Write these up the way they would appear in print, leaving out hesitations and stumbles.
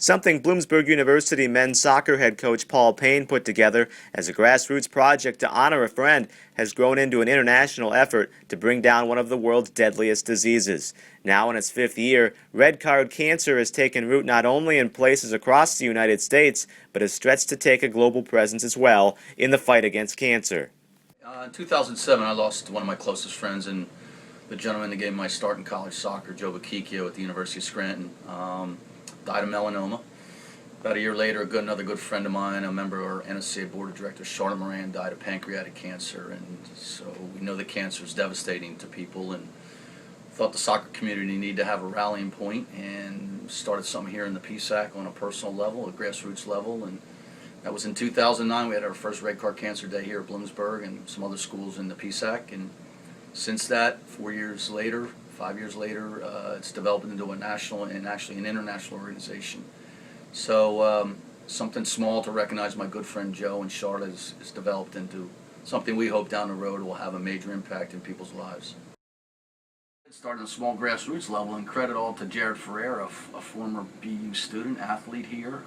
Something Bloomsburg University men's soccer head coach Paul Payne put together as a grassroots project to honor a friend has grown into an international effort to bring down one of the world's deadliest diseases. Now in its fifth year, red card cancer has taken root not only in places across the United States, but has stretched to take a global presence as well in the fight against cancer. In 2007, I lost one of my closest friends and the gentleman that gave my start in college soccer, Joe Bakikio at the University of Scranton. Died of melanoma. About a year later, another good friend of mine, a member of our NSCA Board of Directors, Charlotte Moran, died of pancreatic cancer. And so we know that cancer is devastating to people, and thought the soccer community needed to have a rallying point and started something here in the PSAC on a personal level, a grassroots level. And that was in 2009. We had our first Red Card Cancer Day here at Bloomsburg and some other schools in the PSAC. And since that, 4 years later, 5 years later, it's developed into a national and actually an international organization. So something small to recognize my good friend Joe and Charlotte is developed into something we hope down the road will have a major impact in people's lives. It started on a small grassroots level, and credit all to Jared Ferreira, a former BU student, athlete here,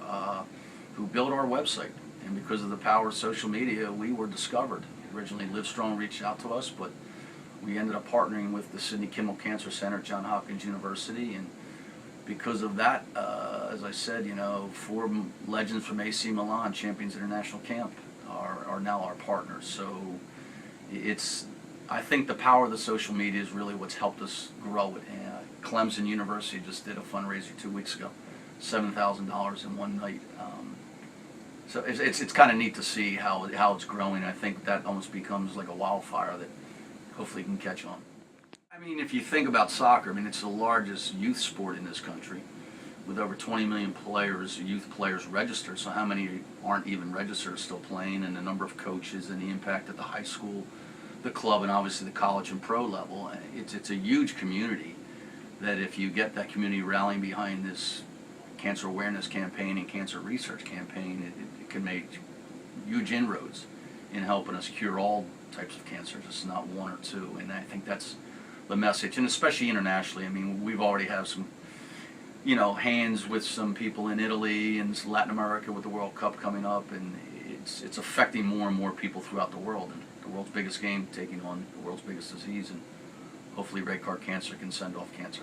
who built our website. And because of the power of social media, we were discovered. Originally, Livestrong reached out to us, but we ended up partnering with the Sidney Kimmel Cancer Center at Johns Hopkins University, and because of that, as I said, you know, 4 legends from AC Milan, Champions International Camp, are now our partners. So I think the power of the social media is really what's helped us grow it. Clemson University just did a fundraiser 2 weeks ago, $7,000 in one night. So it's kind of neat to see how it's growing. I think that almost becomes like a wildfire that hopefully can catch on. I mean, if you think about soccer, I mean, it's the largest youth sport in this country with over 20 million players, youth players registered. So how many aren't even registered still playing, and the number of coaches and the impact at the high school, the club, and obviously the college and pro level. It's a huge community that if you get that community rallying behind this cancer awareness campaign and cancer research campaign, it can make huge inroads in helping us cure all types of cancer, just not one or two. And I think that's the message, and especially internationally. I mean, we've already have some, you know, hands with some people in Italy and Latin America with the World Cup coming up, and it's affecting more and more people throughout the world. And the world's biggest game taking on the world's biggest disease, and hopefully red card cancer can send off cancer.